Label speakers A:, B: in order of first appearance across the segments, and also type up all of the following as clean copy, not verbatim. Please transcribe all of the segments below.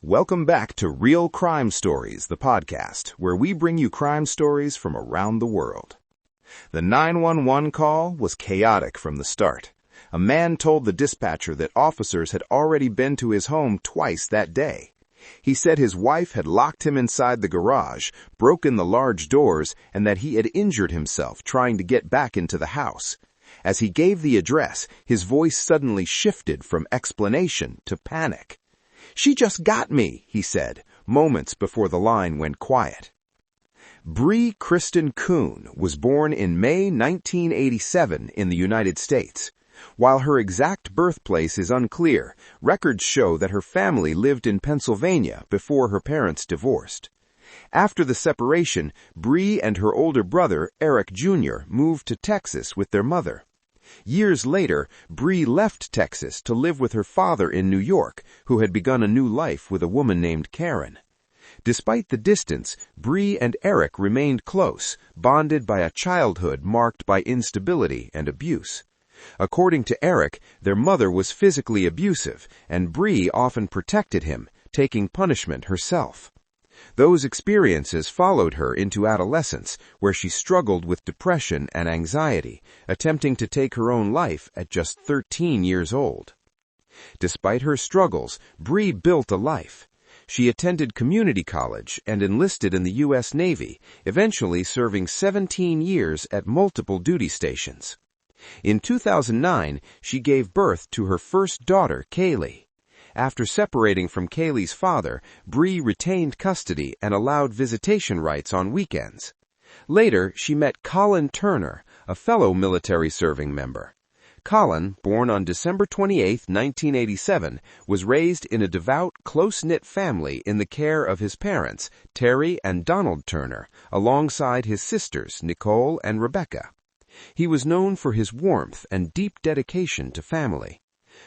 A: Welcome back to Real Crime Stories, the podcast, where we bring you crime stories from around the world. The 911 call was chaotic from the start. A man told the dispatcher that officers had already been to his home twice that day. He said his wife had locked him inside the garage, broken the large doors, and that he had injured himself trying to get back into the house. As he gave the address, his voice suddenly shifted from explanation to panic. "She just got me," he said, moments before the line went quiet. Bree Kristen Kuhn was born in May 1987 in the United States. While her exact birthplace is unclear, records show that her family lived in Pennsylvania before her parents divorced. After the separation, Bree and her older brother, Eric Jr., moved to Texas with their mother. Years later, Bree left Texas to live with her father in New York, who had begun a new life with a woman named Karen. Despite the distance, Bree and Eric remained close, bonded by a childhood marked by instability and abuse. According to Eric, their mother was physically abusive, and Bree often protected him, taking punishment herself. Those experiences followed her into adolescence, where she struggled with depression and anxiety, attempting to take her own life at just 13 years old. Despite her struggles, Bree built a life. She attended community college and enlisted in the U.S. Navy, eventually serving 17 years at multiple duty stations. In 2009, she gave birth to her first daughter, Kaylee. After separating from Kaylee's father, Bree retained custody and allowed visitation rights on weekends. Later, she met Colin Turner, a fellow military serving member. Colin, born on December 28, 1987, was raised in a devout, close-knit family in the care of his parents, Terry and Donald Turner, alongside his sisters, Nicole and Rebecca. He was known for his warmth and deep dedication to family.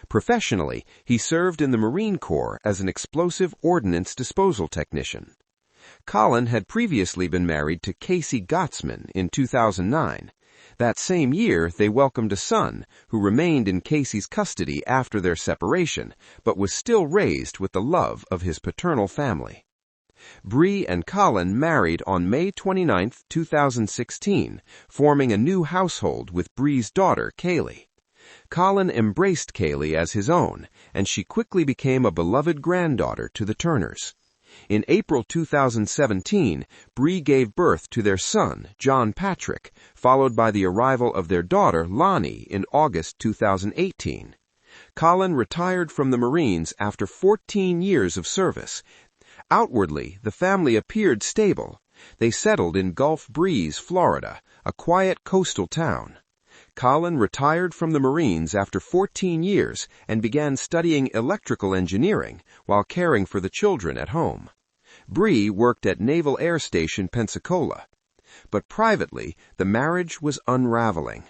A: Professionally, he served in the Marine Corps as an explosive ordnance disposal technician. Colin had previously been married to Casey Gottsman in 2009. That same year, they welcomed a son, who remained in Casey's custody after their separation, but was still raised with the love of his paternal family. Bree and Colin married on May 29, 2016, forming a new household with Bree's daughter, Kaylee. Colin embraced Kaylee as his own, and she quickly became a beloved granddaughter to the Turners. In April 2017, Bree gave birth to their son, John Patrick, followed by the arrival of their daughter, Lonnie, in August 2018. Colin retired from the Marines after 14 years of service. Outwardly, the family appeared stable. They settled in Gulf Breeze, Florida, a quiet coastal town. Colin retired from the Marines after 14 years and began studying electrical engineering while caring for the children at home. Bree worked at Naval Air Station Pensacola. But privately, the marriage was unraveling.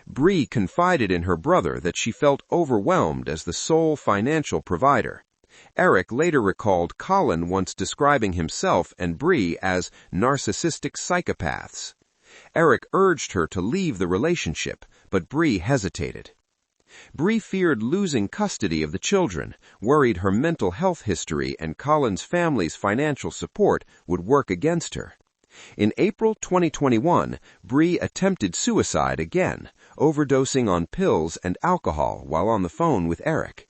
A: Bree confided in her brother that she felt overwhelmed as the sole financial provider. Eric later recalled Colin once describing himself and Bree as narcissistic psychopaths. Eric urged her to leave the relationship, but Bree hesitated. Bree feared losing custody of the children, worried her mental health history and Colin's family's financial support would work against her. In April 2021, Bree attempted suicide again, overdosing on pills and alcohol while on the phone with Eric.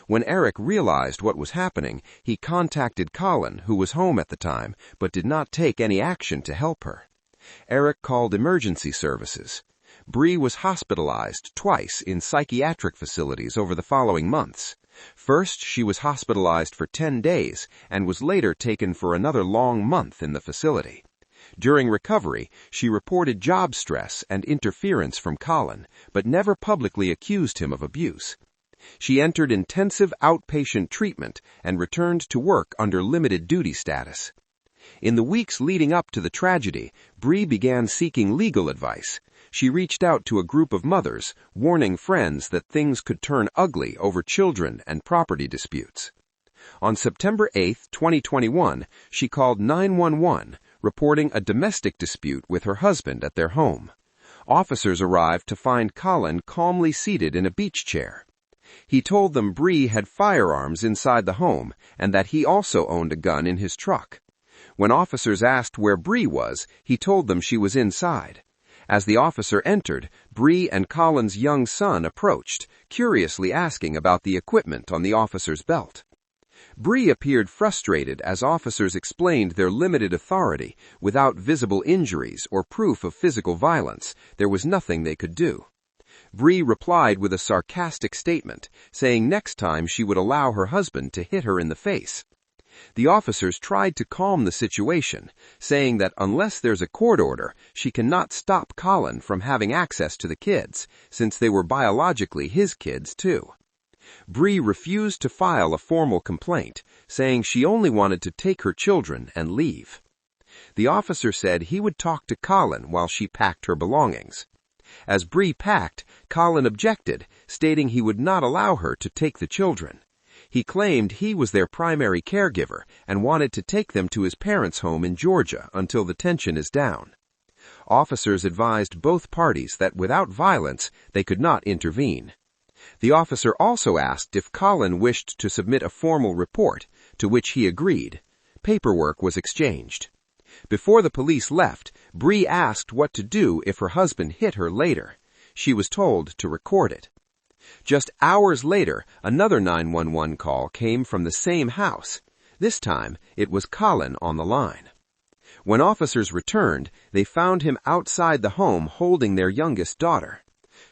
A: When Eric realized what was happening, he contacted Colin, who was home at the time, but did not take any action to help her. Eric called emergency services. Bree was hospitalized twice in psychiatric facilities over the following months. First, she was hospitalized for 10 days and was later taken for another long month in the facility. During recovery, she reported job stress and interference from Colin, but never publicly accused him of abuse. She entered intensive outpatient treatment and returned to work under limited duty status. In the weeks leading up to the tragedy, Bree began seeking legal advice. She reached out to a group of mothers, warning friends that things could turn ugly over children and property disputes. On September 8, 2021, she called 911, reporting a domestic dispute with her husband at their home. Officers arrived to find Colin calmly seated in a beach chair.
B: He told them Bree had firearms inside the home and that he also owned a gun in his truck. When officers asked where Bree was, he told them she was inside. As the officer entered, Bree and Colin's young son approached, curiously asking about the equipment on the officer's belt. Bree appeared frustrated as officers explained their limited authority. Without visible injuries or proof of physical violence, there was nothing they could do. Bree replied with a sarcastic statement, saying next time she would allow her husband to hit her in the face. The officers tried to calm the situation, saying that unless there's a court order, she cannot stop Colin from having access to the kids, since they were biologically his kids too. Bree refused to file a formal complaint, saying she only wanted to take her children and leave. The officer said he would talk to Colin while she packed her belongings. As Bree packed, Colin objected, stating he would not allow her to take the children. He claimed he was their primary caregiver and wanted to take them to his parents' home in Georgia until the tension is down. Officers advised both parties that without violence, they could not intervene. The officer also asked if Colin wished to submit a formal report, to which he agreed. Paperwork was exchanged. Before the police left, Bree asked what to do if her husband hit her later. She was told to record it. Just hours later, another 911 call came from the same house. This time, it was Colin on the line. When officers returned, they found him outside the home holding their youngest daughter.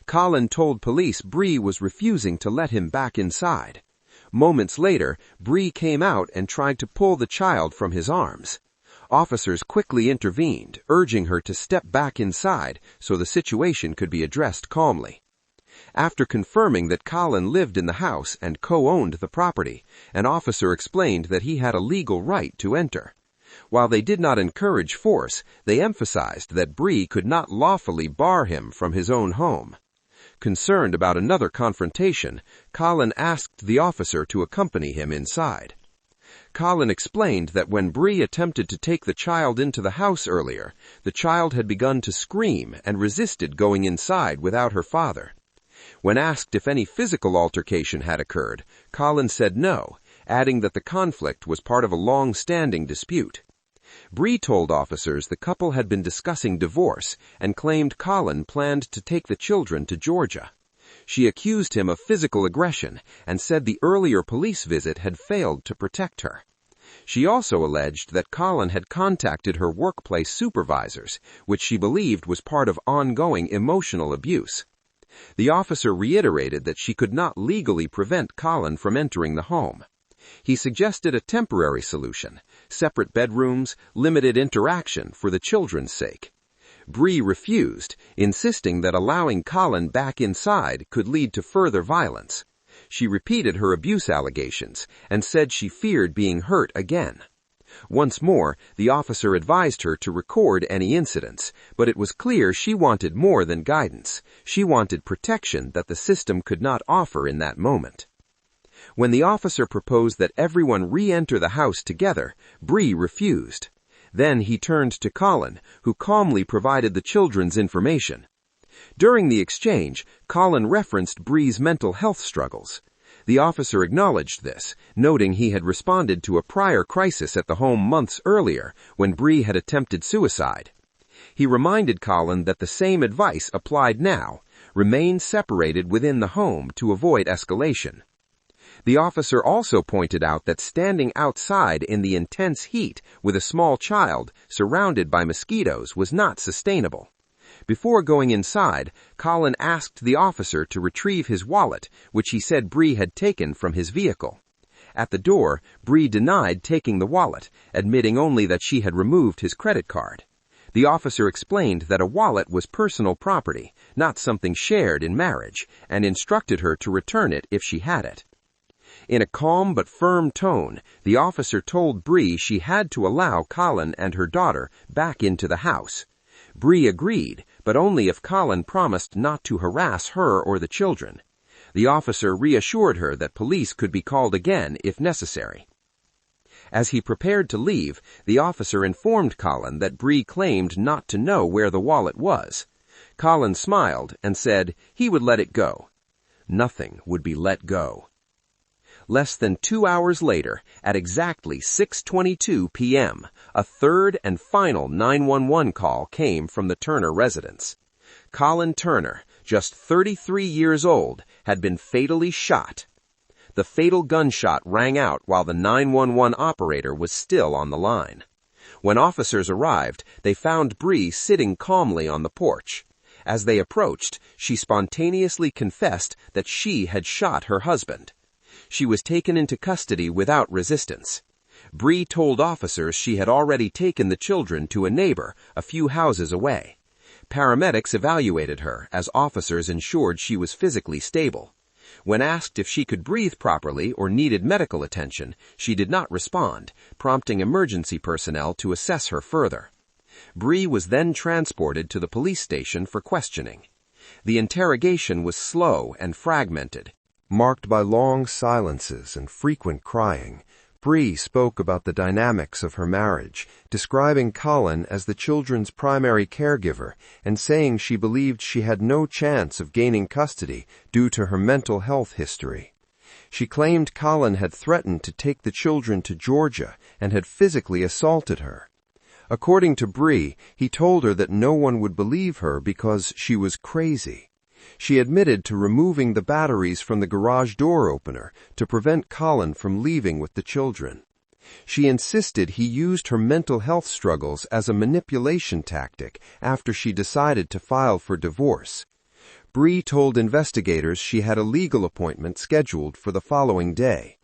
B: Colin told police Bree was refusing to let him back inside. Moments later, Bree came out and tried to pull the child from his arms. Officers quickly intervened, urging her to step back inside so the situation could be addressed calmly. After confirming that Colin lived in the house and co-owned the property, an officer explained that he had a legal right to enter. While they did not encourage force, they emphasized that Bree could not lawfully bar him from his own home. Concerned about another confrontation, Colin asked the officer to accompany him inside. Colin explained that when Bree attempted to take the child into the house earlier, the child had begun to scream and resisted going inside without her father. When asked if any physical altercation had occurred, Colin said no, adding that the conflict was part of a long-standing dispute. Bree told officers the couple had been discussing divorce and claimed Colin planned to take the children to Georgia. She accused him of physical aggression and said the earlier police visit had failed to protect her. She also alleged that Colin had contacted her workplace supervisors, which she believed was part of ongoing emotional abuse. The officer reiterated that she could not legally prevent Colin from entering the home. He suggested a temporary solution, separate bedrooms, limited interaction for the children's sake. Bree refused, insisting that allowing Colin back inside could lead to further violence. She repeated her abuse allegations and said she feared being hurt again. Once more, the officer advised her to record any incidents, but it was clear she wanted more than guidance. She wanted protection that the system could not offer in that moment. When the officer proposed that everyone re-enter the house together, Bree refused. Then he turned to Colin, who calmly provided the children's information. During the exchange, Colin referenced Bree's mental health struggles. The officer acknowledged this, noting he had responded to a prior crisis at the home months earlier when Bree had attempted suicide. He reminded Colin that the same advice applied now: remain separated within the home to avoid escalation. The officer also pointed out that standing outside in the intense heat with a small child surrounded by mosquitoes was not sustainable. Before going inside, Colin asked the officer to retrieve his wallet, which he said Bree had taken from his vehicle. At the door, Bree denied taking the wallet, admitting only that she had removed his credit card. The officer explained that a wallet was personal property, not something shared in marriage, and instructed her to return it if she had it. In a calm but firm tone, the officer told Bree she had to allow Colin and her daughter back into the house. Bree agreed, but only if Colin promised not to harass her or the children. The officer reassured her that police could be called again if necessary. As he prepared to leave, the officer informed Colin that Bree claimed not to know where the wallet was. Colin smiled and said he would let it go. Nothing would be let go. Less than 2 hours later, at exactly 6:22 p.m., a third and final 911 call came from the Turner residence. Colin Turner, just 33 years old, had been fatally shot. The fatal gunshot rang out while the 911 operator was still on the line. When officers arrived, they found Bree sitting calmly on the porch. As they approached, she spontaneously confessed that she had shot her husband. She was taken into custody without resistance. Bree told officers she had already taken the children to a neighbor a few houses away. Paramedics evaluated her as officers ensured she was physically stable. When asked if she could breathe properly or needed medical attention, she did not respond, prompting emergency personnel to assess her further. Bree was then transported to the police station for questioning. The interrogation was slow and fragmented, marked by long silences and frequent crying. Bree spoke about the dynamics of her marriage, describing Colin as the children's primary caregiver and saying she believed she had no chance of gaining custody due to her mental health history. She claimed Colin had threatened to take the children to Georgia and had physically assaulted her. According to Bree, he told her that no one would believe her because she was crazy. She admitted to removing the batteries from the garage door opener to prevent Colin from leaving with the children. She insisted he used her mental health struggles as a manipulation tactic after she decided to file for divorce. Bree told investigators she had a legal appointment scheduled for the following day.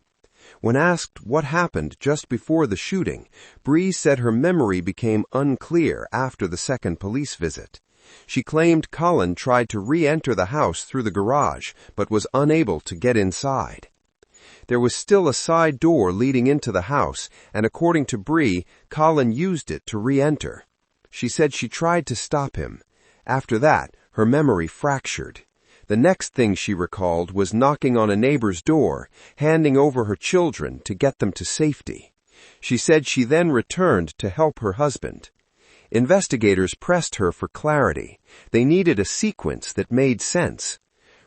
B: When asked what happened just before the shooting, Bree said her memory became unclear after the second police visit. She claimed Colin tried to re-enter the house through the garage, but was unable to get inside. There was still a side door leading into the house, and according to Bree, Colin used it to re-enter. She said she tried to stop him. After that, her memory fractured. The next thing she recalled was knocking on a neighbor's door, handing over her children to get them to safety. She said she then returned to help her husband. Investigators pressed her for clarity. They needed a sequence that made sense.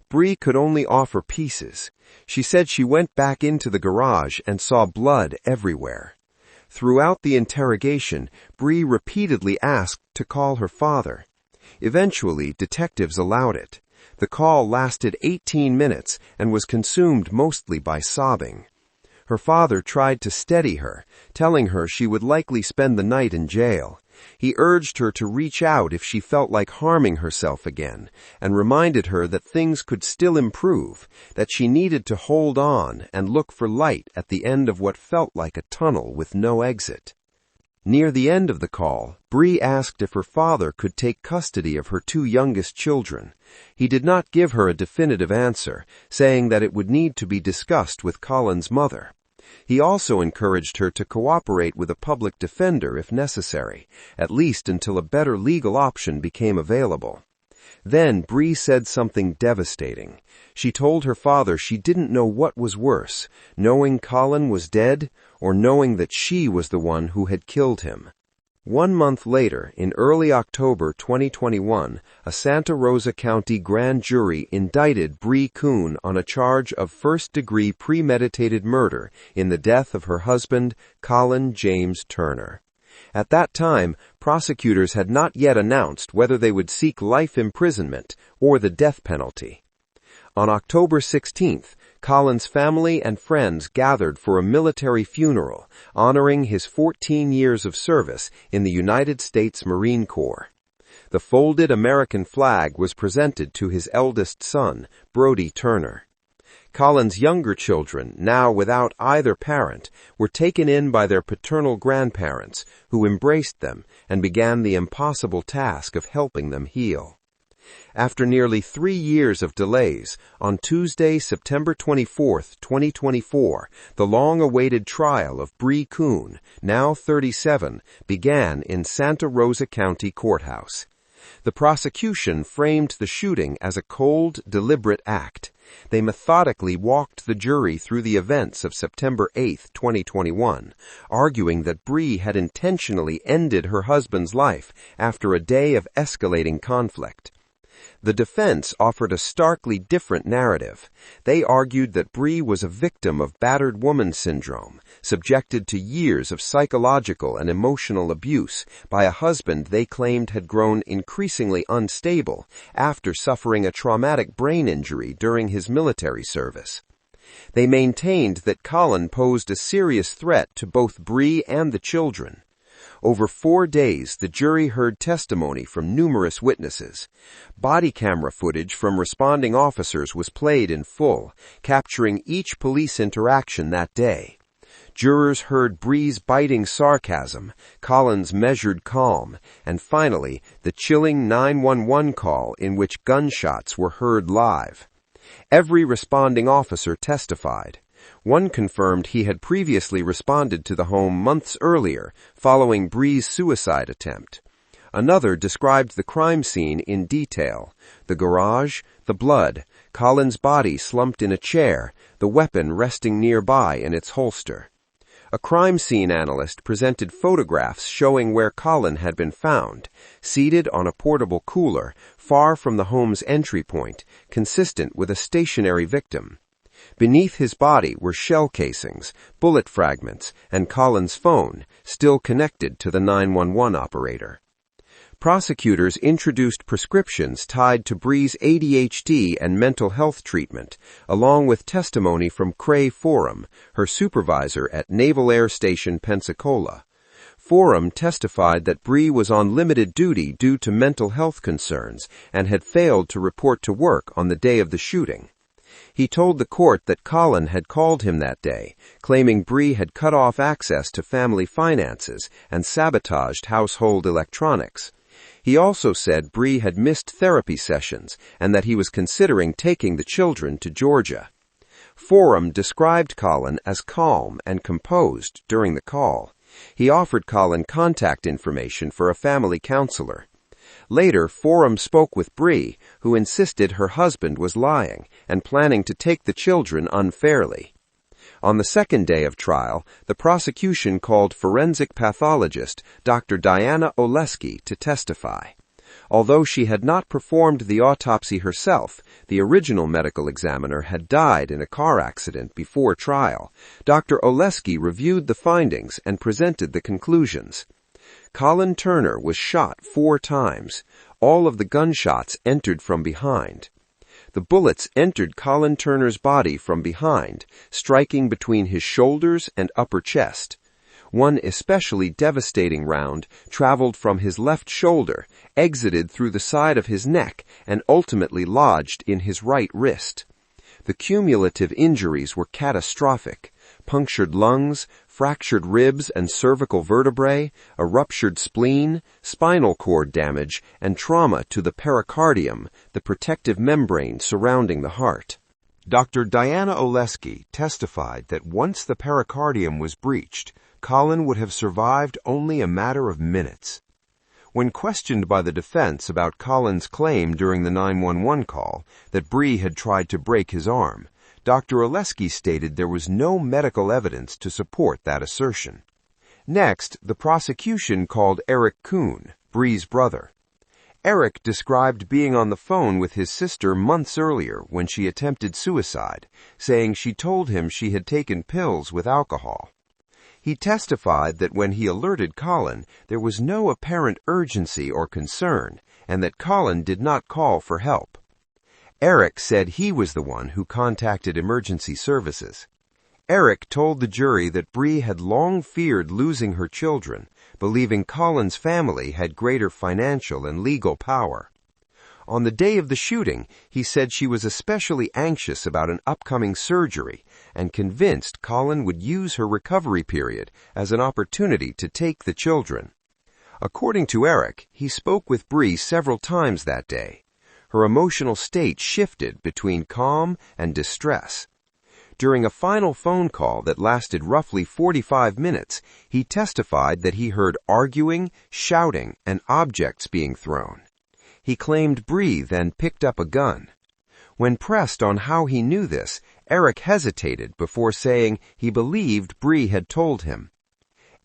B: Bree could only offer pieces. She said she went back into the garage and saw blood everywhere. Throughout the interrogation, Bree repeatedly asked to call her father. Eventually, detectives allowed it. The call lasted 18 minutes and was consumed mostly by sobbing. Her father tried to steady her, telling her she would likely spend the night in jail. He urged her to reach out if she felt like harming herself again, and reminded her that things could still improve, that she needed to hold on and look for light at the end of what felt like a tunnel with no exit. Near the end of the call, Bree asked if her father could take custody of her 2 youngest children. He did not give her a definitive answer, saying that it would need to be discussed with Colin's mother. He also encouraged her to cooperate with a public defender if necessary, at least until a better legal option became available. Then Bree said something devastating. She told her father she didn't know what was worse, knowing Colin was dead or knowing that she was the one who had killed him. 1 month later, in early October 2021, a Santa Rosa County grand jury indicted Bree Kuhn on a charge of first-degree premeditated murder in the death of her husband, Colin James Turner. At that time, prosecutors had not yet announced whether they would seek life imprisonment or the death penalty. On October 16th, Colin's family and friends gathered for a military funeral honoring his 14 years of service in the United States Marine Corps. The folded American flag was presented to his eldest son, Brody Turner. Colin's younger children, now without either parent, were taken in by their paternal grandparents, who embraced them and began the impossible task of helping them heal. After nearly 3 years of delays, on Tuesday, September 24, 2024, the long-awaited trial of Bree Kuhn, now 37, began in Santa Rosa County Courthouse. The prosecution framed the shooting as a cold, deliberate act. They methodically walked the jury through the events of September 8, 2021, arguing that Bree had intentionally ended her husband's life after a day of escalating conflict. The defense offered a starkly different narrative. They argued that Bree was a victim of battered woman syndrome, subjected to years of psychological and emotional abuse by a husband they claimed had grown increasingly unstable after suffering a traumatic brain injury during his military service. They maintained that Colin posed a serious threat to both Bree and the children. Over 4 days, the jury heard testimony from numerous witnesses. Body camera footage from responding officers was played in full, capturing each police interaction that day. Jurors heard Bree's biting sarcasm, Colin's measured calm, and finally, the chilling 911 call in which gunshots were heard live. Every responding officer testified. One confirmed he had previously responded to the home months earlier, following Bree's suicide attempt. Another described the crime scene in detail: the garage, the blood, Colin's body slumped in a chair, the weapon resting nearby in its holster. A crime scene analyst presented photographs showing where Colin had been found, seated on a portable cooler, far from the home's entry point, consistent with a stationary victim. Beneath his body were shell casings, bullet fragments, and Colin's phone, still connected to the 911 operator. Prosecutors introduced prescriptions tied to Bree's ADHD and mental health treatment, along with testimony from Cray Forum, her supervisor at Naval Air Station Pensacola. Forum testified that Bree was on limited duty due to mental health concerns and had failed to report to work on the day of the shooting. He told the court that Colin had called him that day, claiming Bree had cut off access to family finances and sabotaged household electronics. He also said Bree had missed therapy sessions and that he was considering taking the children to Georgia. Forum described Colin as calm and composed during the call. He offered Colin contact information for a family counselor. Later, Forum spoke with Bree, who insisted her husband was lying and planning to take the children unfairly. On the second day of trial, the prosecution called forensic pathologist Dr. Diana Oleski to testify. Although she had not performed the autopsy herself, the original medical examiner had died in a car accident before trial. Dr. Oleski reviewed the findings and presented the conclusions. Colin Turner was shot 4 times. All of the gunshots entered from behind. The bullets entered Colin Turner's body from behind, striking between his shoulders and upper chest. One especially devastating round traveled from his left shoulder, exited through the side of his neck, and ultimately lodged in his right wrist. The cumulative injuries were catastrophic: punctured lungs, fractured ribs and cervical vertebrae, a ruptured spleen, spinal cord damage, and trauma to the pericardium, the protective membrane surrounding the heart. Dr. Diana Oleski testified that once the pericardium was breached, Colin would have survived only a matter of minutes. When questioned by the defense about Colin's claim during the 911 call that Bree had tried to break his arm, Dr. Oleski stated there was no medical evidence to support that assertion. Next, the prosecution called Eric Kuhn, Bree's brother. Eric described being on the phone with his sister months earlier when she attempted suicide, saying she told him she had taken pills with alcohol. He testified that when he alerted Colin, there was no apparent urgency or concern, and that Colin did not call for help. Eric said he was the one who contacted emergency services. Eric told the jury that Bree had long feared losing her children, believing Colin's family had greater financial and legal power. On the day of the shooting, he said she was especially anxious about an upcoming surgery and convinced Colin would use her recovery period as an opportunity to take the children. According to Eric, he spoke with Bree several times that day. Her emotional state shifted between calm and distress. During a final phone call that lasted roughly 45 minutes, he testified that he heard arguing, shouting, and objects being thrown. He claimed Bree then picked up a gun. When pressed on how he knew this, Eric hesitated before saying he believed Bree had told him.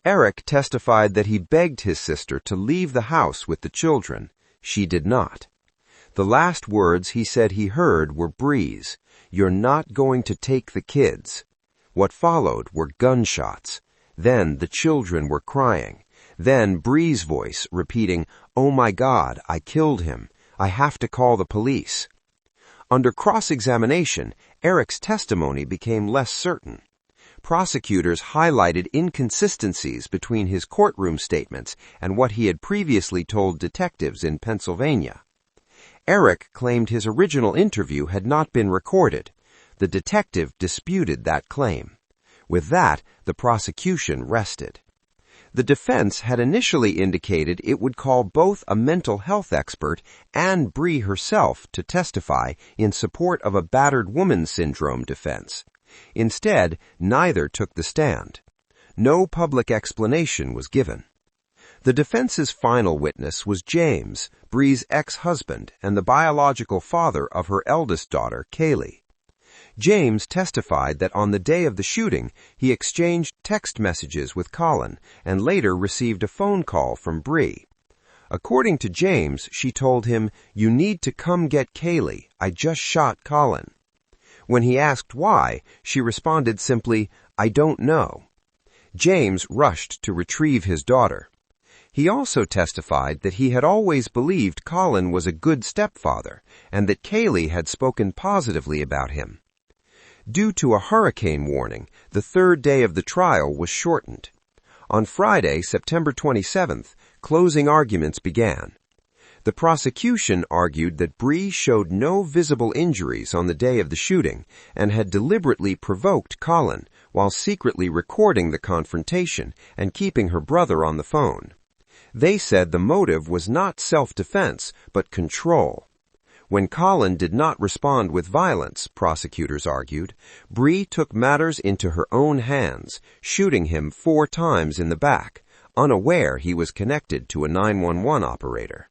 B: Eric testified that he begged his sister to leave the house with the children. She did not. The last words he said he heard were Bree's, "You're not going to take the kids." What followed were gunshots. Then the children were crying. Then Bree's voice repeating, "Oh my God, I killed him. I have to call the police." Under cross-examination, Eric's testimony became less certain. Prosecutors highlighted inconsistencies between his courtroom statements and what he had previously told detectives in Pennsylvania. Eric claimed his original interview had not been recorded. The detective disputed that claim. With that, the prosecution rested. The defense had initially indicated it would call both a mental health expert and Bree herself to testify in support of a battered woman syndrome defense. Instead, neither took the stand. No public explanation was given. The defense's final witness was James, Bree's ex-husband and the biological father of her eldest daughter, Kaylee. James testified that on the day of the shooting, he exchanged text messages with Colin and later received a phone call from Bree. According to James, she told him, "You need to come get Kaylee. I just shot Colin." When he asked why, she responded simply, "I don't know." James rushed to retrieve his daughter. He also testified that he had always believed Colin was a good stepfather and that Kaylee had spoken positively about him. Due to a hurricane warning, the third day of the trial was shortened. On Friday, September 27th, closing arguments began. The prosecution argued that Bree showed no visible injuries on the day of the shooting and had deliberately provoked Colin while secretly recording the confrontation and keeping her brother on the phone. They said the motive was not self-defense, but control. When Colin did not respond with violence, prosecutors argued, Bree took matters into her own hands, shooting him 4 times in the back, unaware he was connected to a 911 operator.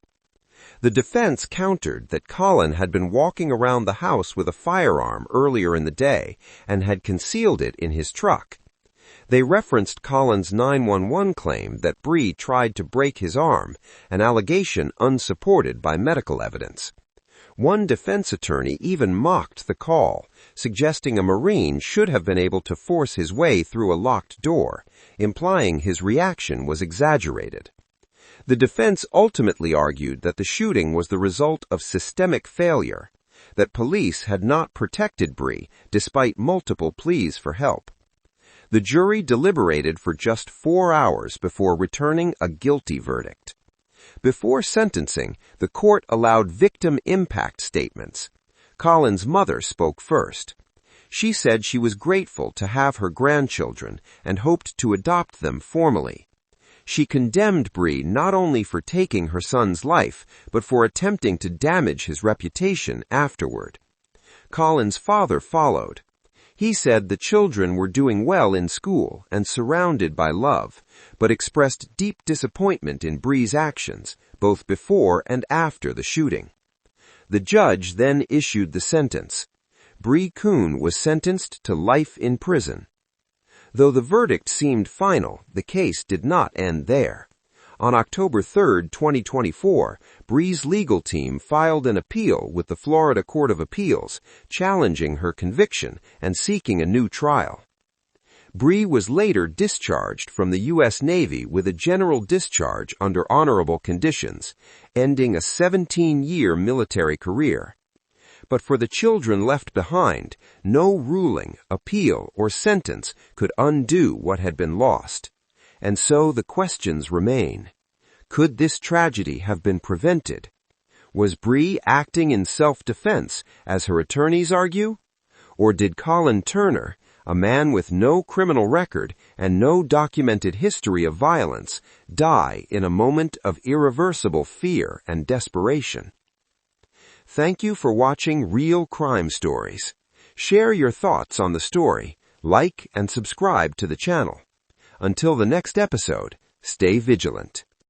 B: The defense countered that Colin had been walking around the house with a firearm earlier in the day and had concealed it in his truck. They referenced Colin's 911 claim that Bree tried to break his arm, an allegation unsupported by medical evidence. One defense attorney even mocked the call, suggesting a Marine should have been able to force his way through a locked door, implying his reaction was exaggerated. The defense ultimately argued that the shooting was the result of systemic failure, that police had not protected Bree despite multiple pleas for help. The jury deliberated for just 4 hours before returning a guilty verdict. Before sentencing, the court allowed victim impact statements. Colin's mother spoke first. She said she was grateful to have her grandchildren and hoped to adopt them formally. She condemned Bree not only for taking her son's life, but for attempting to damage his reputation afterward. Colin's father followed. He said the children were doing well in school and surrounded by love, but expressed deep disappointment in Bree's actions, both before and after the shooting. The judge then issued the sentence. Bree Kuhn was sentenced to life in prison. Though the verdict seemed final, the case did not end there. On October 3, 2024, Bree's legal team filed an appeal with the Florida Court of Appeals, challenging her conviction and seeking a new trial. Bree was later discharged from the U.S. Navy with a general discharge under honorable conditions, ending a 17-year military career. But for the children left behind, no ruling, appeal, or sentence could undo what had been lost. And so the questions remain. Could this tragedy have been prevented? Was Bree acting in self-defense, as her attorneys argue? Or did Colin Turner, a man with no criminal record and no documented history of violence, die in a moment of irreversible fear and desperation? Thank you for watching Real Crime Stories. Share your thoughts on the story, like and subscribe to the channel. Until the next episode, stay vigilant.